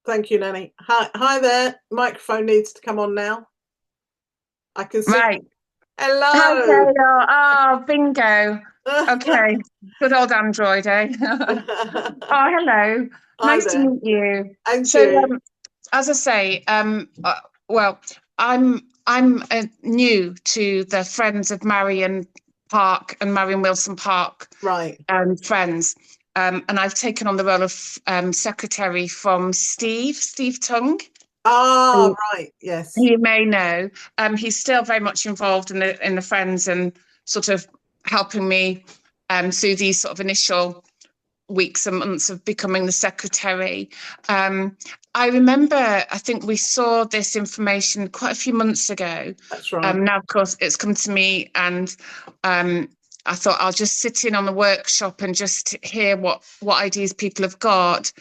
Thank you, Nanny. Hi there. Microphone needs to come on now. I can see. Right. Hello. Okay. Bingo. Okay. Good old Android, eh? Hello. Hi Nice to there. meet you. And So, you. as I say, well, I'm new to the Friends of Marion Park and Marion Wilson Park Right. friends, and I've taken on the role of secretary from Steve Tung. Ah, right. Yes. You may know. He's still very much involved in the friends and sort of helping me through these sort of initial weeks and months of becoming the secretary. I remember, I think we saw this information quite a few months ago. That's right. Now, of course, it's come to me, and I thought I'll just sit in on the workshop and just hear what ideas people have got.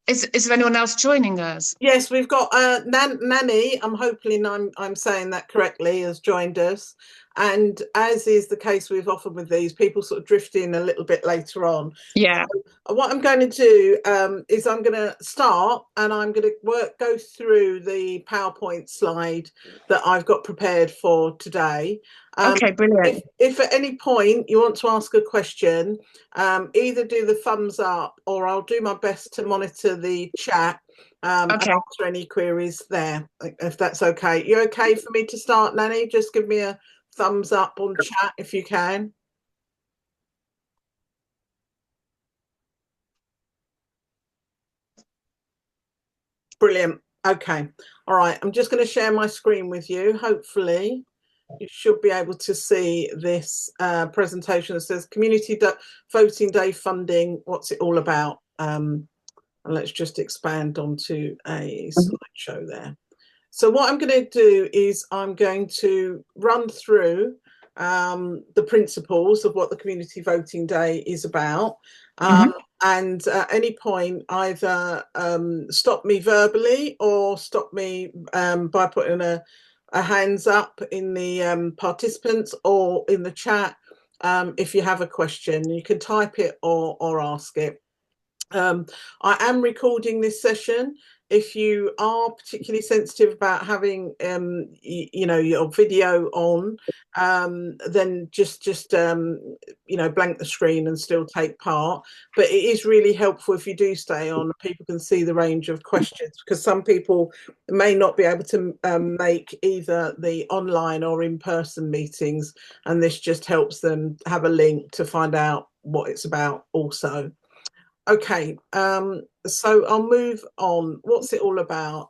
Is there anyone else joining us? Yes, we've got Nanny. I'm saying that correctly. Has joined us, and as is the case we've often with these, people sort of drift in a little bit later on. Yeah. So what I'm going to do is I'm going to start, and I'm going to go through the PowerPoint slide that I've got prepared for today. Okay, brilliant. If at any point you want to ask a question, either do the thumbs up, or I'll do my best to monitor the chat and Okay. answer any queries there, if that's okay. You okay for me to start, Nanny? Just give me a thumbs up on chat if you can. Brilliant. Okay. All right. I'm just going to share my screen with you. Hopefully, you should be able to see this presentation that says Voting Day Funding. What's it all about? And let's just expand onto a slideshow there. So what I'm going to do is I'm going to run through the principles of what the Community Voting Day is about. And at any point, either stop me verbally or stop me by putting a hands up in the participants or in the chat if you have a question. You can type it or ask it. I am recording this session. If you are particularly sensitive about having, your video on, then just blank the screen and still take part. But it is really helpful if you do stay on. People can see the range of questions, because some people may not be able to make either the online or in-person meetings, and this just helps them have a link to find out what it's about also. Okay, so I'll move on. What's it all about?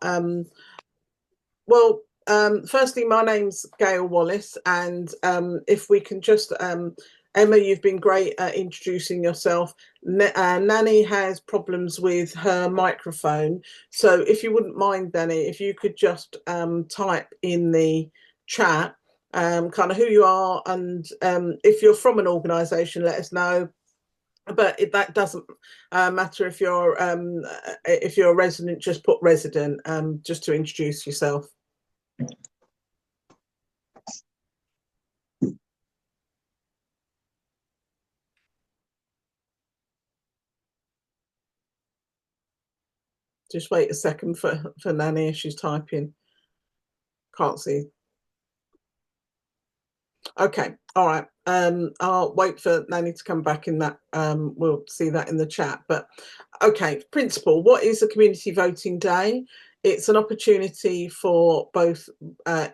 Firstly, my name's Gail Wallace, and if we can just, Emma, you've been great at introducing yourself. Nanny has problems with her microphone, so if you wouldn't mind, Nanny, if you could just type in the chat kind of who you are, and if you're from an organisation, let us know. But that doesn't matter if you're a resident. Just put resident, just to introduce yourself. Just wait a second for Nanny if she's typing. Can't see. Okay, all right. I'll wait for Nanny to come back in that. We'll see that in the chat. But okay, principle. What is a community voting day? It's an opportunity for both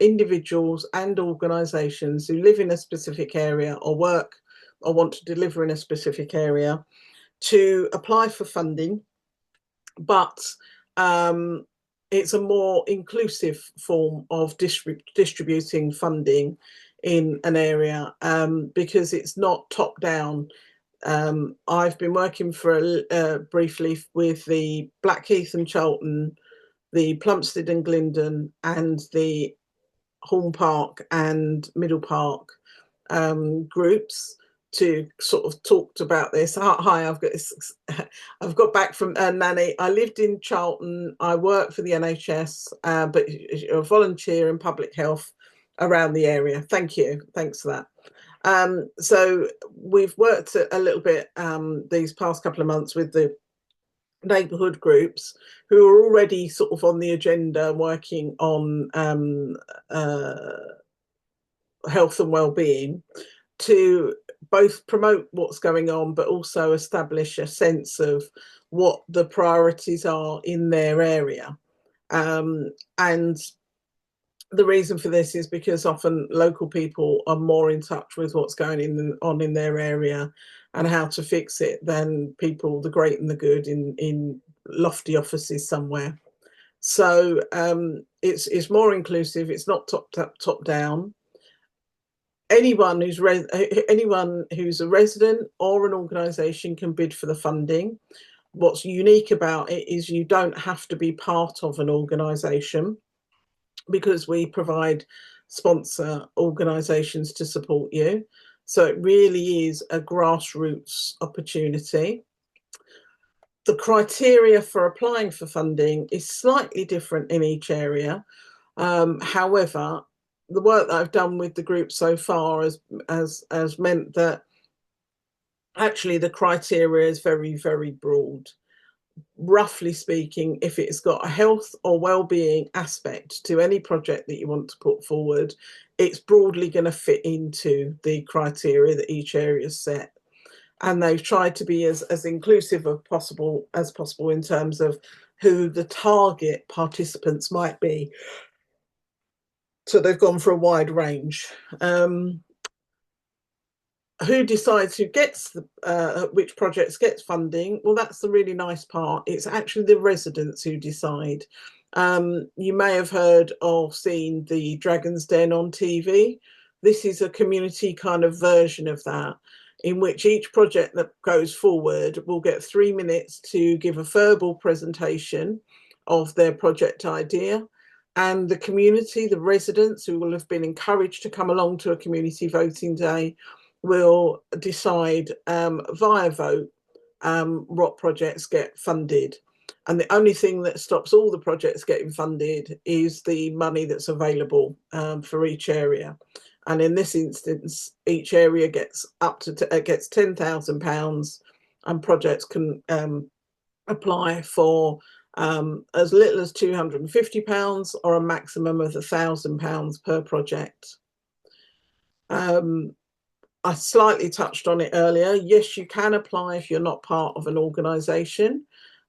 individuals and organisations who live in a specific area or work or want to deliver in a specific area to apply for funding, but it's a more inclusive form of distributing funding in an area, because it's not top down. I've been working for briefly with the Blackheath and Charlton, the Plumstead and Glyndon, and the Horn Park and Middle Park groups to sort of talked about this. Hi, I've got back from Nanny. I lived in Charlton. I work for the NHS, but a volunteer in public health around the area. Thank you. Thanks for that. So we've worked a little bit these past couple of months with the neighbourhood groups who are already sort of on the agenda working on health and well-being, to both promote what's going on but also establish a sense of what the priorities are in their area. And the reason for this is because often local people are more in touch with what's going on in their area and how to fix it than people, the great and the good, in lofty offices somewhere. So it's more inclusive. It's not top down. Anyone who's a resident or an organisation can bid for the funding. What's unique about it is you don't have to be part of an organisation, because we provide sponsor organisations to support you. So it really is a grassroots opportunity. The criteria for applying for funding is slightly different in each area. However, the work that I've done with the group so far has meant that actually the criteria is very, very broad. Roughly speaking, if it's got a health or well-being aspect to any project that you want to put forward, it's broadly going to fit into the criteria that each area has set. And they've tried to be as inclusive as possible in terms of who the target participants might be. So they've gone for a wide range. Who decides who gets which projects gets funding? Well, that's the really nice part. It's actually the residents who decide. You may have heard or seen the Dragon's Den on TV. This is a community kind of version of that, in which each project that goes forward will get 3 minutes to give a verbal presentation of their project idea. And the community, the residents who will have been encouraged to come along to a community voting day, will decide via vote what projects get funded. And the only thing that stops all the projects getting funded is the money that's available for each area. And in this instance, each area gets gets £10,000, and projects can apply for as little as £250 or a maximum of £1,000 per project. I slightly touched on it earlier. Yes, you can apply if you're not part of an organisation.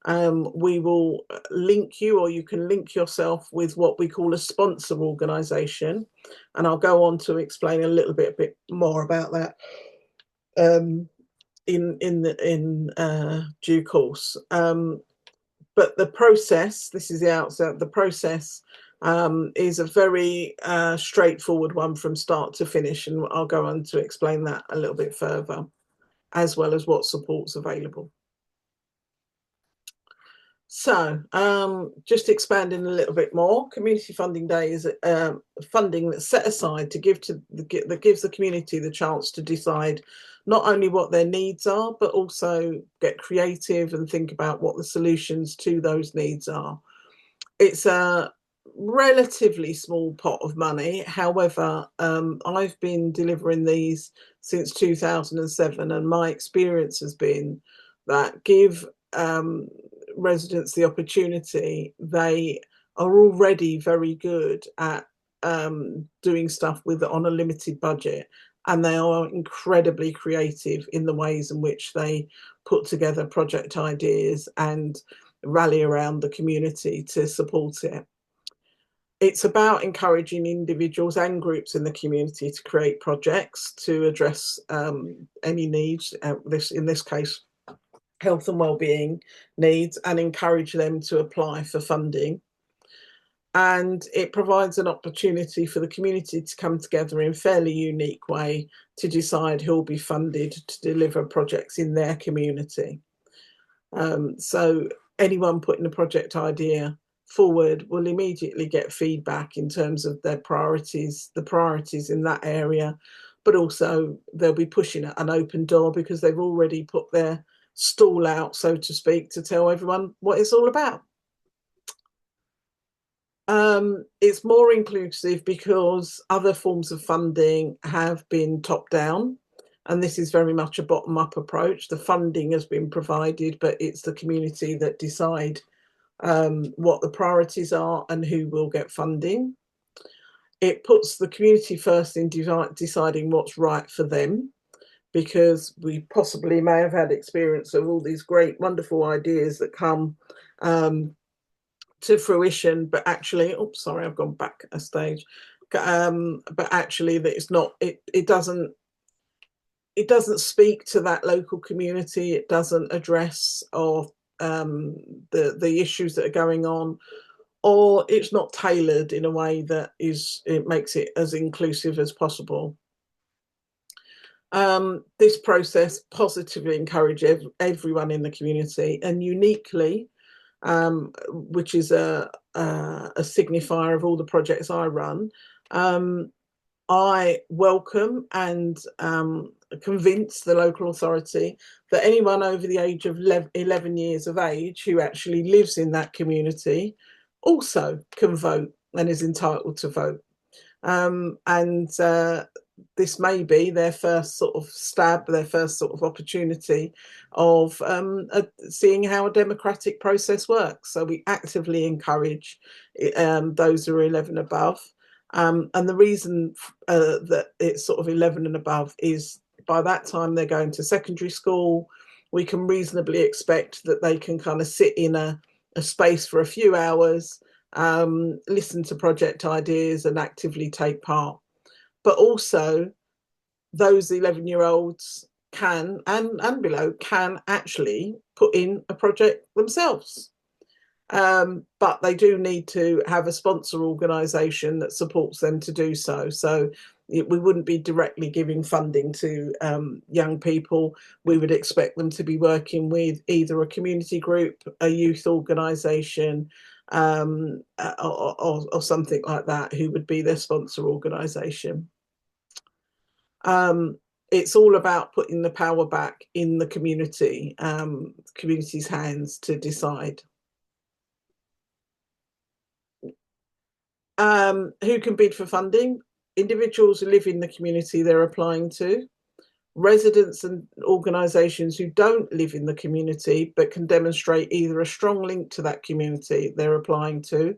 We will link you, or you can link yourself with what we call a sponsor organisation. And I'll go on to explain a little bit more about that in due course. But the process, this is the outset, the process is a very straightforward one from start to finish, and I'll go on to explain that a little bit further, as well as what support's available. So just expanding a little bit more, Community Funding Day is funding that's set aside to that gives the community the chance to decide not only what their needs are, but also get creative and think about what the solutions to those needs are. It's a relatively small pot of money. However, I've been delivering these since 2007, and my experience has been that give residents the opportunity, they are already very good at doing stuff on a limited budget, and they are incredibly creative in the ways in which they put together project ideas and rally around the community to support it. It's about encouraging individuals and groups in the community to create projects to address any needs, in this case health and well-being needs, and encourage them to apply for funding. And it provides an opportunity for the community to come together in a fairly unique way to decide who will be funded to deliver projects in their community. So anyone putting a project idea forward will immediately get feedback in terms of their priorities, the priorities in that area, but also they'll be pushing an open door because they've already put their stall out, so to speak, to tell everyone what it's all about. It's more inclusive because other forms of funding have been top down. And this is very much a bottom-up approach. The funding has been provided, but it's the community that decide what the priorities are and who will get funding. It puts the community first in deciding what's right for them, because we possibly may have had experience of all these great, wonderful ideas that come to fruition, but actually, oops, sorry, I've gone back a stage. But actually, that it's not. It doesn't speak to that local community. It doesn't address or the issues that are going on, or it's not tailored in a way that it makes it as inclusive as possible. This process positively encourages everyone in the community, and uniquely, which is a signifier of all the projects I run, I welcome and convince the local authority that anyone over the age of 11 years of age who actually lives in that community also can vote and is entitled to vote. This may be their first sort of stab, their first sort of opportunity of seeing how a democratic process works. So we actively encourage those who are 11 above. And the reason that it's sort of 11 and above is by that time they're going to secondary school. We can reasonably expect that they can kind of sit in a space for a few hours, listen to project ideas and actively take part. But also those 11-year-olds can, and below, can actually put in a project themselves. But they do need to have a sponsor organisation that supports them to do so. So we wouldn't be directly giving funding to young people. We would expect them to be working with either a community group, a youth organisation, or something like that, who would be their sponsor organisation. It's all about putting the power back in the community's hands to decide. Who can bid for funding? Individuals who live in the community they're applying to, residents and organisations who don't live in the community but can demonstrate either a strong link to that community they're applying to,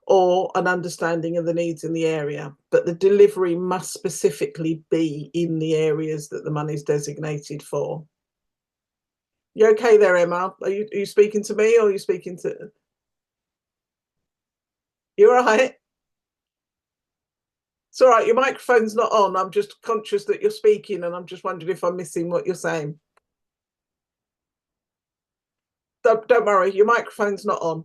or an understanding of the needs in the area. But the delivery must specifically be in the areas that the money is designated for. You okay there, Emma? Are you speaking to me, or are you speaking to... You're all right? It's all right, your microphone's not on. I'm just conscious that you're speaking and I'm just wondering if I'm missing what you're saying. Don't worry, your microphone's not on.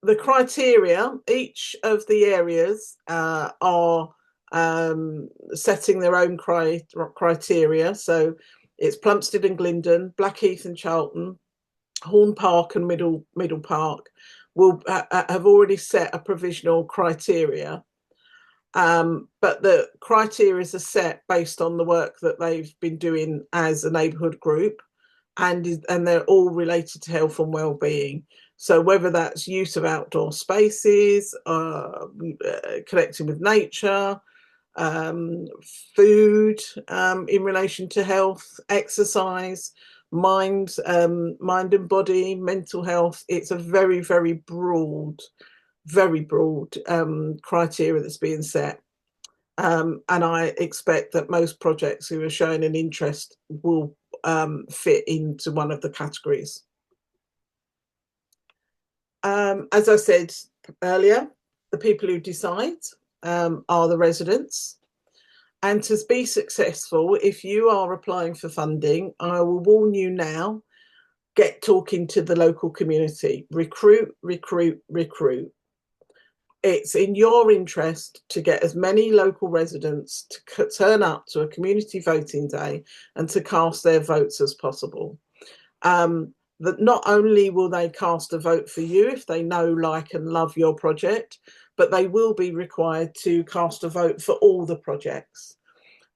The criteria, each of the areas are setting their own criteria. So it's Plumstead and Glyndon, Blackheath and Charlton, Horn Park and Middle Park will have already set a provisional criteria. But the criteria are set based on the work that they've been doing as a neighbourhood group, and they're all related to health and well-being. So whether that's use of outdoor spaces, connecting with nature, food in relation to health, exercise, mind and body, mental health. It's a very, very broad criteria that's being set. And I expect that most projects who are showing an interest will fit into one of the categories. As I said earlier, the people who decide are the residents. And to be successful, if you are applying for funding, I will warn you now, get talking to the local community. Recruit. It's in your interest to get as many local residents to turn up to a community voting day and to cast their votes as possible. That not only will they cast a vote for you if they know, like and love your project, but they will be required to cast a vote for all the projects.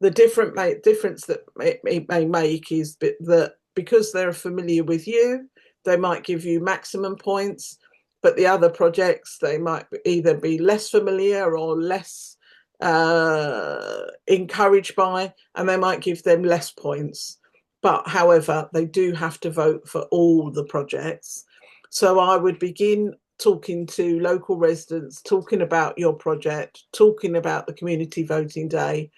The difference that it may make is that because they're familiar with you, they might give you maximum points, but the other projects, they might either be less familiar or less encouraged by, and they might give them less points. But however, they do have to vote for all the projects. So I would begin talking to local residents, talking about your project, talking about the community voting day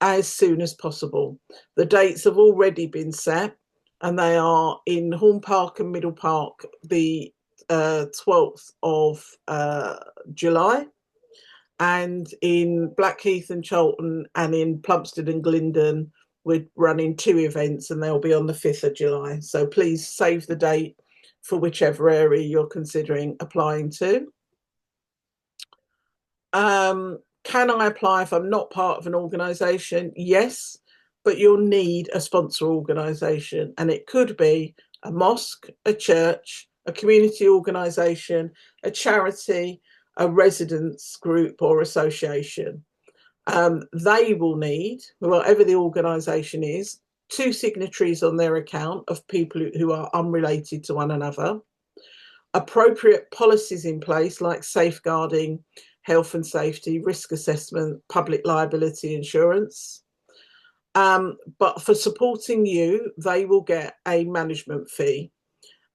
as soon as possible. The dates have already been set, and they are in Horn Park and Middle Park the 12th of July, and in Blackheath and Charlton and in Plumstead and Glyndon we're running 2 events, and they'll be on the 5th of July. So please save the date for whichever area you're considering applying to. Can I apply if I'm not part of an organisation? Yes, but you'll need a sponsor organisation, and it could be a mosque, a church, a community organisation, a charity, a residents group or association. They will need, whatever the organisation is, 2 signatories on their account of people who are unrelated to one another, appropriate policies in place like safeguarding, health and safety, risk assessment, public liability insurance. But for supporting you, they will get a management fee.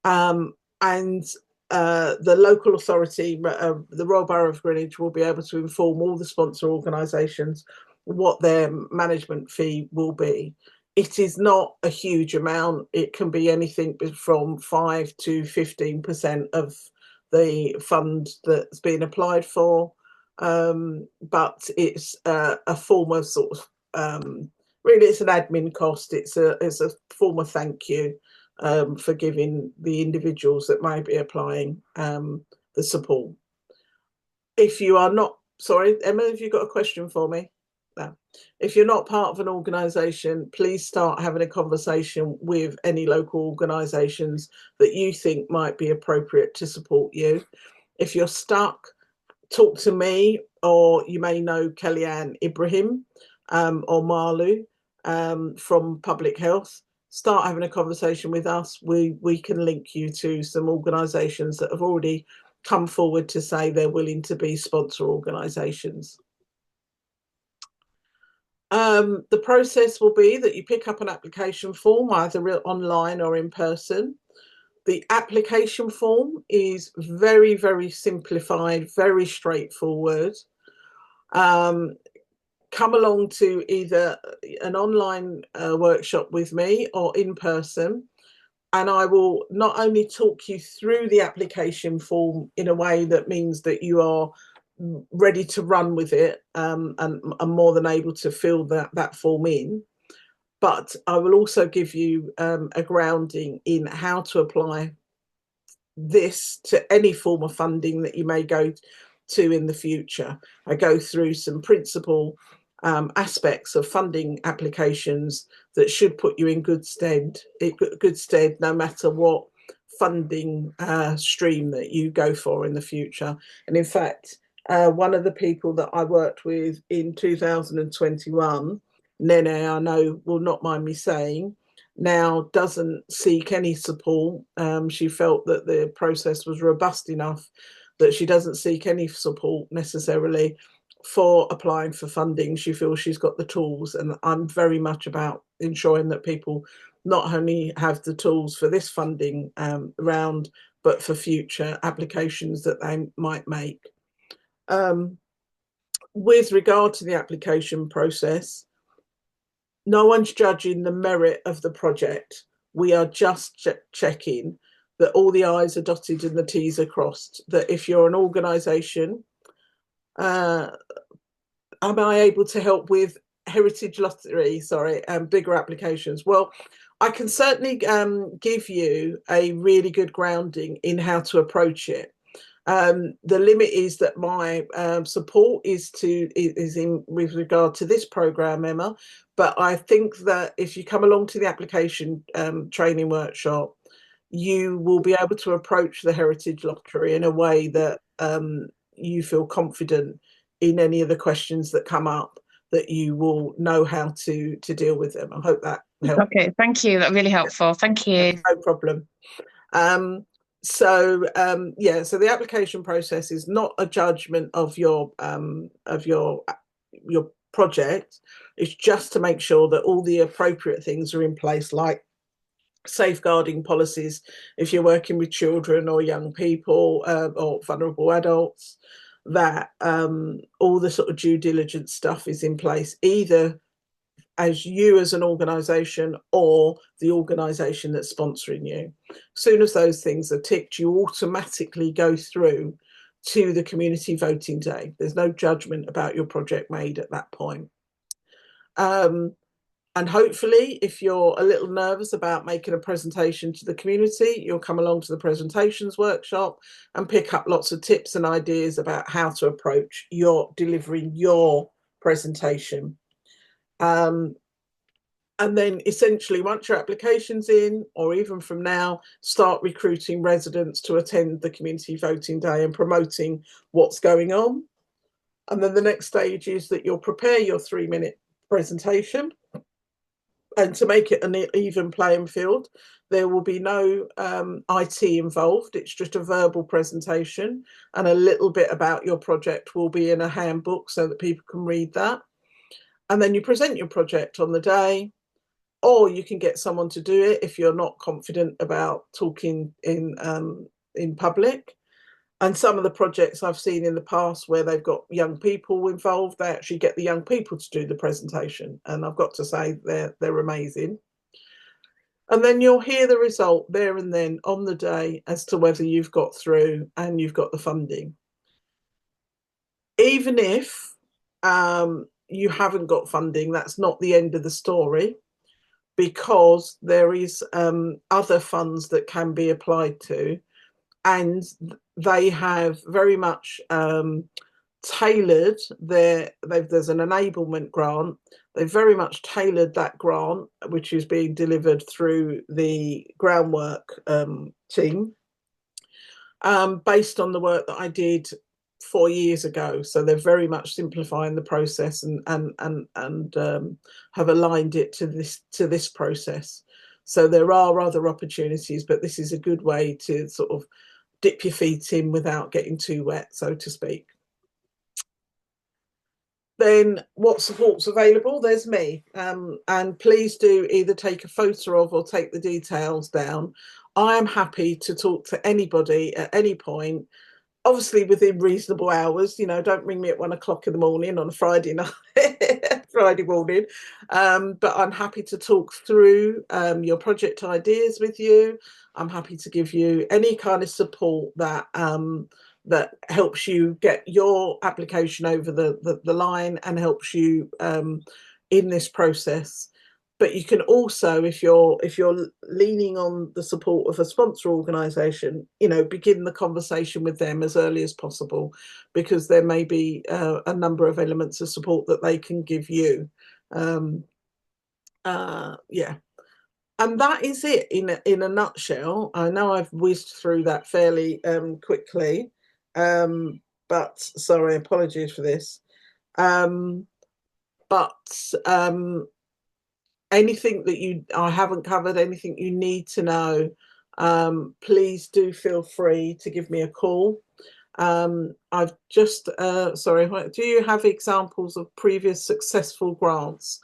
And the local authority, the Royal Borough of Greenwich, will be able to inform all the sponsor organisations what their management fee will be. It is not a huge amount. It can be anything from 5 to 15% of the fund that's been applied for. But it's a form of sort of, really it's an admin cost. It's a form of thank you for giving the individuals that may be applying the support. If you are not, sorry, Emma, have you got a question for me? No. If you're not part of an organisation, please start having a conversation with any local organisations that you think might be appropriate to support you. If you're stuck, talk to me, or you may know Kellyanne Ibrahim or Marlu from Public Health. Start having a conversation with us. We can link you to some organisations that have already come forward to say they're willing to be sponsor organisations. The process will be that you pick up an application form, either online or in person. The application form is very, very simplified, very straightforward. Come along to either an online workshop with me or in person, and I will not only talk you through the application form in a way that means that you are ready to run with it and more than able to fill that form in, but I will also give you a grounding in how to apply this to any form of funding that you may go to in the future. I go through some principal aspects of funding applications that should put you in good stead no matter what funding stream that you go for in the future. And in fact, one of the people that I worked with in 2021, Nene, I know will not mind me saying, now doesn't seek any support. She felt that the process was robust enough that she doesn't seek any support necessarily for applying for funding. She feels she's got the tools, and I'm very much about ensuring that people not only have the tools for this funding round, but for future applications that they might make. With regard to the application process, no one's judging the merit of the project. We are just checking that all the I's are dotted and the T's are crossed, that if you're an organisation, am I able to help with heritage lottery, bigger applications? Well, I can certainly give you a really good grounding in how to approach it. The limit is that my support is in with regard to this programme, Emma, but I think that if you come along to the application training workshop, you will be able to approach the heritage lottery in a way that you feel confident in any of the questions that come up, that you will know how to deal with them. I hope that helps. Okay, thank you. That's really helpful. Thank you. No problem. So the application process is not a judgment of your your project is just to make sure that all the appropriate things are in place, like safeguarding policies if you're working with children or young people or vulnerable adults, that all the sort of due diligence stuff is in place, either as you as an organisation or the organisation that's sponsoring you. As soon as those things are ticked, you automatically go through to the community voting day. There's no judgment about your project made at that point. And hopefully, if you're a little nervous about making a presentation to the community, you'll come along to the presentations workshop and pick up lots of tips and ideas about how to approach your delivering your presentation. And then essentially, once your application's in, or even from now, start recruiting residents to attend the community voting day and promoting what's going on. And then the next stage is that you'll prepare your 3-minute presentation. And to make it an even playing field, there will be no IT involved. It's just a verbal presentation, and a little bit about your project will be in a handbook so that people can read that. And then you present your project on the day, or you can get someone to do it if you're not confident about talking in public. And some of the projects I've seen in the past where they've got young people involved, they actually get the young people to do the presentation. And I've got to say, they're amazing. And then you'll hear the result there and then on the day as to whether you've got through and you've got the funding. Even if you haven't got funding, that's not the end of the story, because there is other funds that can be applied to, and they have very much tailored there's an enablement grant. They've very much tailored that grant, which is being delivered through the groundwork team, based on the work that I did 4 years ago. So they're very much simplifying the process and have aligned it to this process. So there are other opportunities, but this is a good way to sort of dip your feet in without getting too wet, so to speak. Then what support's available? There's me. And please do either take a photo of or take the details down. I am happy to talk to anybody at any point, obviously within reasonable hours. You know, don't ring me at 1 o'clock in the morning on a Friday night, Friday morning. But I'm happy to talk through your project ideas with you. I'm happy to give you any kind of support that that helps you get your application over the line and helps you in this process. But you can also, if you're leaning on the support of a sponsor organisation, you know, begin the conversation with them as early as possible, because there may be a number of elements of support that they can give you. Yeah. And that is it in a nutshell. I know I've whizzed through that fairly quickly, but sorry, apologies for this. Anything that I haven't covered, anything you need to know, please do feel free to give me a call. I've just, sorry, do you have examples of previous successful grants?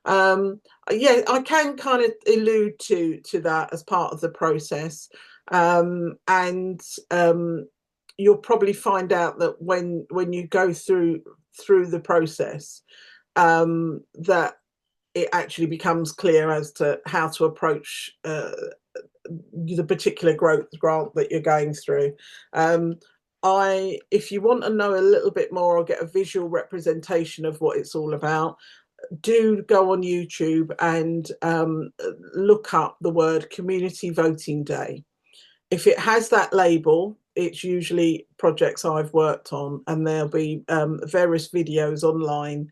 Yeah, I can kind of allude to that as part of the process. And you'll probably find out that when you go through the process, that it actually becomes clear as to how to approach the particular growth grant that you're going through. If you want to know a little bit more or get a visual representation of what it's all about, do go on YouTube and look up the word Community Voting Day. If it has that label, it's usually projects I've worked on, and there'll be various videos online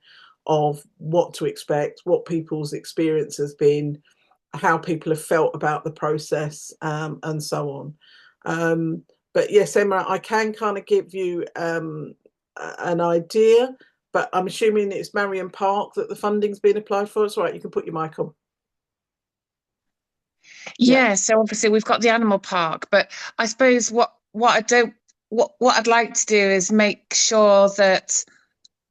of what to expect, what people's experience has been, how people have felt about the process, and so on. But yes, Emma, I can kind of give you an idea, but I'm assuming it's Marion Park that the funding's been applied for. It's all right, you can put your mic on. Yeah, so obviously we've got the animal park, but I suppose what I'd like to do is make sure that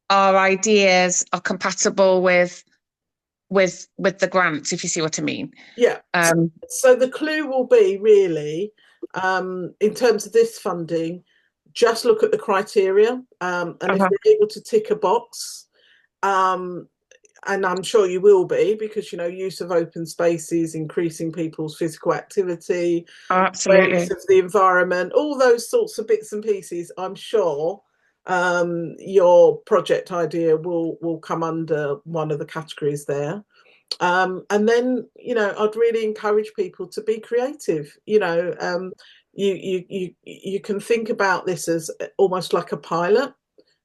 our ideas are compatible with the grants, if you see what I mean. Yeah. So the clue will be really, in terms of this funding, just look at the criteria, and if you're able to tick a box, and I'm sure you will be, because use of open spaces, increasing people's physical activity, awareness of the environment, all those sorts of bits and pieces, I'm sure your project idea will come under one of the categories there. And then I'd really encourage people to be creative. You can think about this as almost like a pilot.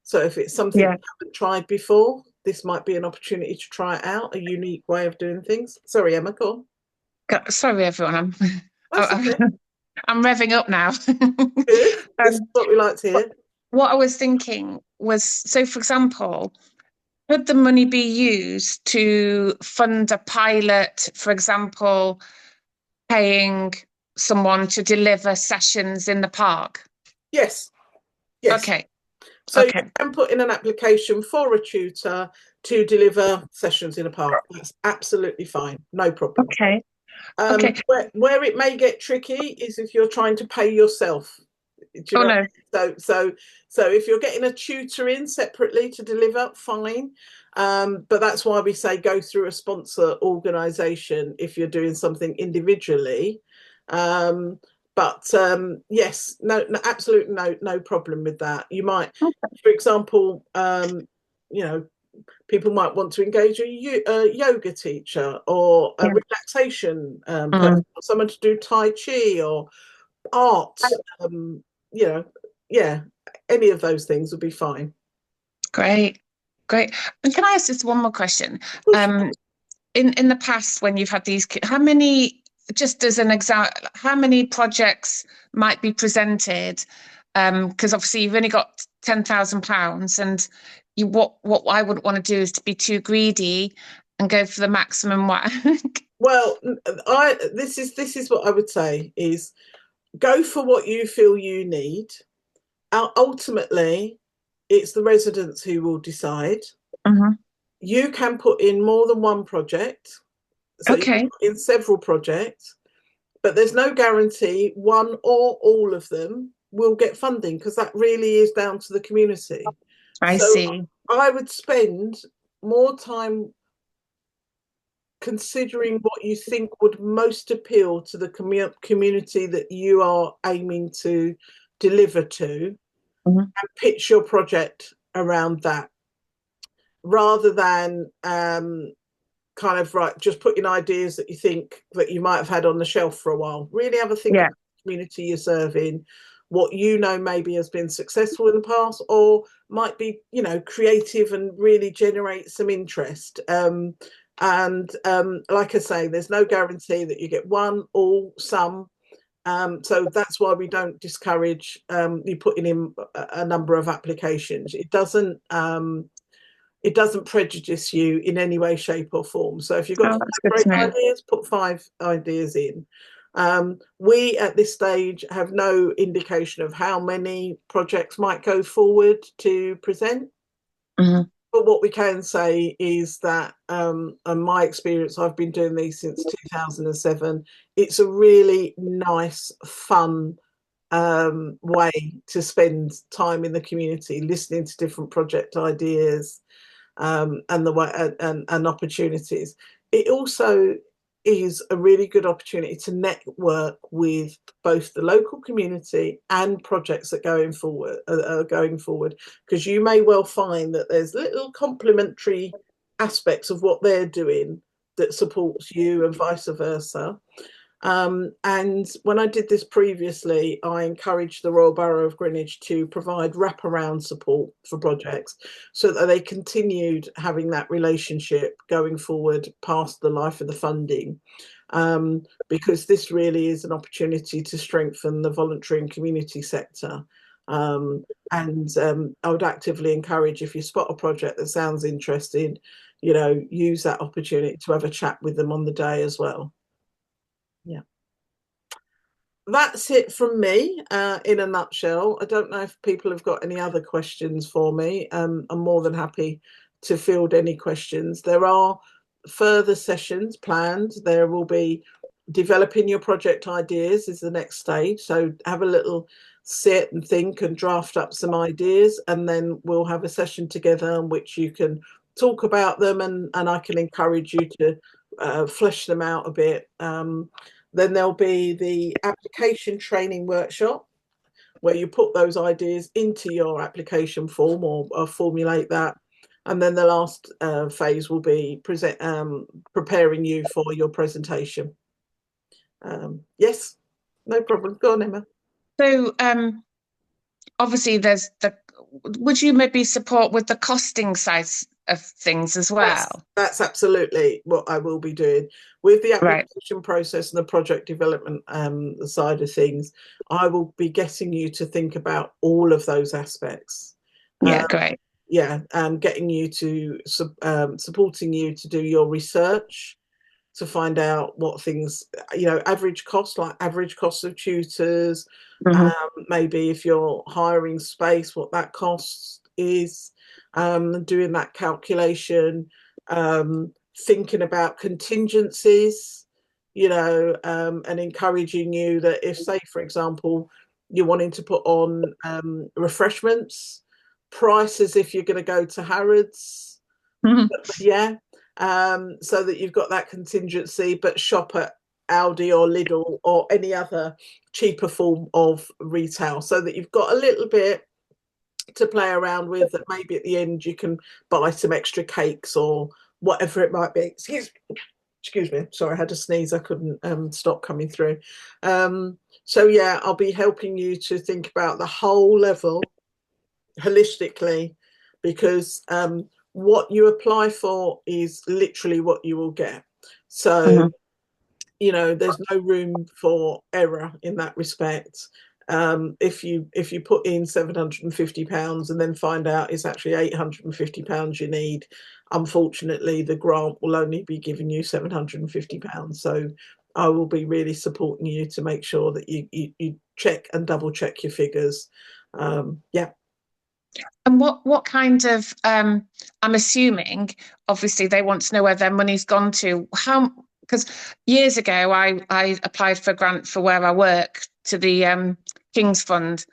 So if it's something you haven't tried before, this might be an opportunity to try it out, a unique way of doing things. Sorry, Emma, go on. Sorry, everyone. Okay. I'm revving up now. Good. This is what we like to hear. What I was thinking was, so for example, could the money be used to fund a pilot, for example, paying someone to deliver sessions in the park? Yes. Yes. Okay. So you can put in an application for a tutor to deliver sessions in a park. That's absolutely fine. No problem. Okay. Where it may get tricky is if you're trying to pay yourself. No. So if you're getting a tutor in separately to deliver, fine. But that's why we say go through a sponsor organisation if you're doing something individually. But yes, no, absolutely no problem with that. You might, for example, people might want to engage a yoga teacher or a relaxation person, or someone to do Tai Chi or art. Any of those things would be fine. Great. And can I ask just one more question? In the past, when you've had these, how many, just as an example, how many projects might be presented? Because obviously you've only got £10,000, and what I wouldn't want to do is to be too greedy and go for the maximum work. Well, this is what I would say is go for what you feel you need. Ultimately, it's the residents who will decide. You can put in more than one project. So you can put in several projects, but there's no guarantee one or all of them will get funding, because that really is down to the community. I see. I would spend more time considering what you think would most appeal to the community that you are aiming to deliver to, and pitch your project around that, rather than kind of just put in ideas that you think that you might have had on the shelf for a while. Really have a think of the community you're serving, what maybe has been successful in the past, or might be creative and really generate some interest. And like I say, there's no guarantee that you get one, all, some. So that's why we don't discourage you putting in a number of applications. It doesn't prejudice you in any way, shape or form. So if you've got 5 great ideas, put 5 ideas in. We at this stage have no indication of how many projects might go forward to present. But what we can say is that, and my experience, I've been doing these since 2007, it's a really nice, fun way to spend time in the community, listening to different project ideas and opportunities. It also is a really good opportunity to network with both the local community and projects that are going forward, because you may well find that there's little complementary aspects of what they're doing that supports you, and vice versa. And when I did this previously, I encouraged the Royal Borough of Greenwich to provide wraparound support for projects, so that they continued having that relationship going forward past the life of the funding, because this really is an opportunity to strengthen the voluntary and community sector. And I would actively encourage, if you spot a project that sounds interesting, use that opportunity to have a chat with them on the day as well. Yeah. that's it from me in a nutshell. I don't know if people have got any other questions for me. I'm more than happy to field any questions. There are further sessions planned. There will be developing your project ideas is the next stage. So have a little sit and think and draft up some ideas, and then we'll have a session together in which you can talk about them, and I can encourage you to flesh them out a bit. Then there'll be the application training workshop where you put those ideas into your application form or formulate that. And then the last phase will be preparing you for your presentation. Yes, no problem. Go on, Emma. So obviously there's would you maybe support with the costing side of things as well? That's absolutely what I will be doing with the application process and the project development side of things. I will be getting you to think about all of those aspects. Yeah, great. Yeah, getting you to supporting you to do your research, to find out what things, average cost, like average cost of tutors, maybe if you're hiring space, what that cost is, doing that calculation, thinking about contingencies, and encouraging you that if, say, for example, you're wanting to put on refreshments, prices if you're going to go to Harrods, yeah, so that you've got that contingency, but shop at Aldi or Lidl or any other cheaper form of retail, so that you've got a little bit to play around with, that maybe at the end you can buy some extra cakes or whatever it might be. Excuse me, sorry, I had a sneeze, I couldn't stop coming through. So yeah, I'll be helping you to think about the whole level holistically, because what you apply for is literally what you will get. So there's no room for error in that respect. If you put in £750 and then find out it's actually £850 you need, unfortunately the grant will only be giving you £750. So I will be really supporting you to make sure that you check and double check your figures. Yeah. And what kind of I'm assuming obviously they want to know where their money's gone to. Because years ago I applied for a grant for where I work to the King's Fund,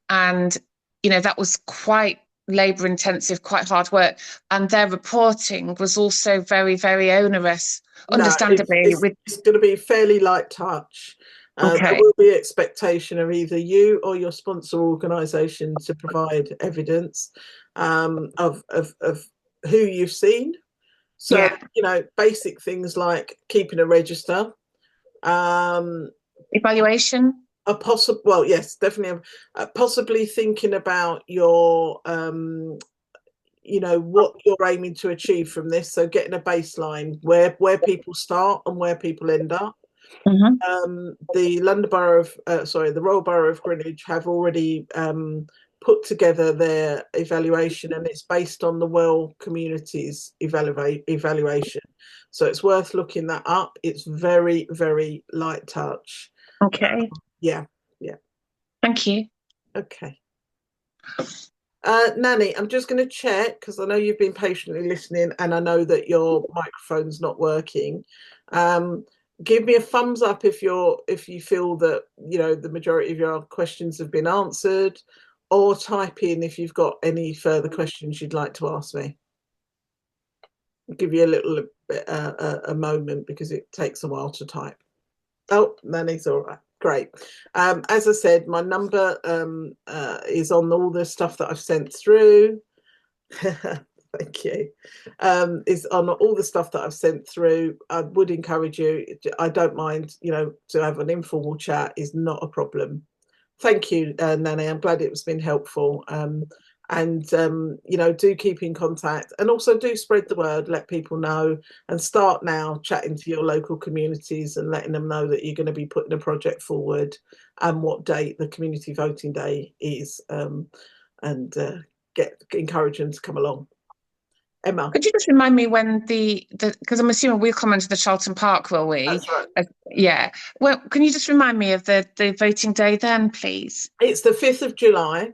and that was quite labour intensive, quite hard work, and their reporting was also very, very onerous, understandably. It's going to be fairly light touch. There will be expectation of either you or your sponsor organisation to provide evidence of who you've seen. So, basic things like keeping a register. Evaluation? Well, yes, definitely. Possibly thinking about your, what you're aiming to achieve from this. So getting a baseline, where people start and where people end up. The London Borough the Royal Borough of Greenwich have already put together their evaluation, and it's based on the Well Community's evaluation. So it's worth looking that up. It's very, very light touch. Okay. Yeah. Thank you. Okay. Nanny, I'm just going to check, because I know you've been patiently listening and I know that your microphone's not working. Give me a thumbs up if you feel that the majority of your questions have been answered, or type in if you've got any further questions you'd like to ask me. I'll give you a little bit a moment, because it takes a while to type. Oh, Nanny's all right. Great. As I said, my number is on all the stuff that I've sent through. Thank you. Is on all the stuff that I've sent through. I would encourage you. I don't mind, to have an informal chat is not a problem. Thank you, Nanny. I'm glad it's been helpful. And do keep in contact, and also do spread the word, let people know, and start now chatting to your local communities and letting them know that you're going to be putting a project forward and what date the community voting day is, and encourage them to come along. Emma. Could you just remind me when because I'm assuming we'll come into the Charlton Park, will we? That's right. Yeah. Well, can you just remind me of the voting day then, please? It's the 5th of July.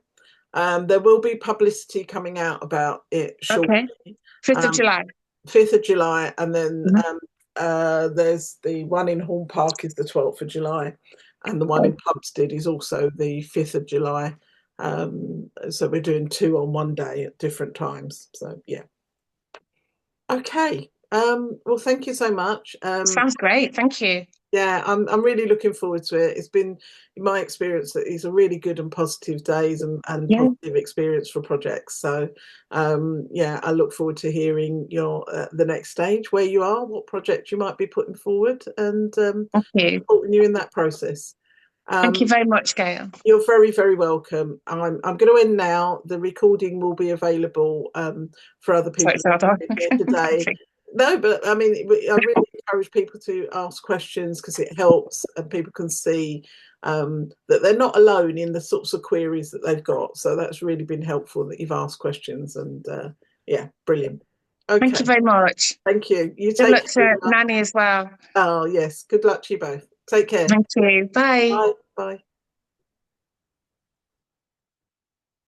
There will be publicity coming out about it shortly. Okay. 5th of July. 5th of July, and then there's the one in Horn Park is the 12th of July, and the one in Plumstead is also the 5th of July. So we're doing 2 on one day at different times. So yeah. Okay. Well, thank you so much. Sounds great. Thank you. Yeah, I'm really looking forward to it. It's been, in my experience, that these are really good and positive days and positive experience for projects. So, yeah, I look forward to hearing your the next stage, where you are, what project you might be putting forward, and supporting you in that process. Thank you very much, Gail. You're very, very welcome. I'm going to end now. The recording will be available for other people today. No, but I mean, I really encourage people to ask questions because it helps, and people can see that they're not alone in the sorts of queries that they've got. So that's really been helpful that you've asked questions, and yeah, brilliant. Okay. Thank you very much. Thank you. You Good luck to Nanny as well. Oh, yes. Good luck to you both. Take care. Thank you. Bye. Bye. Bye.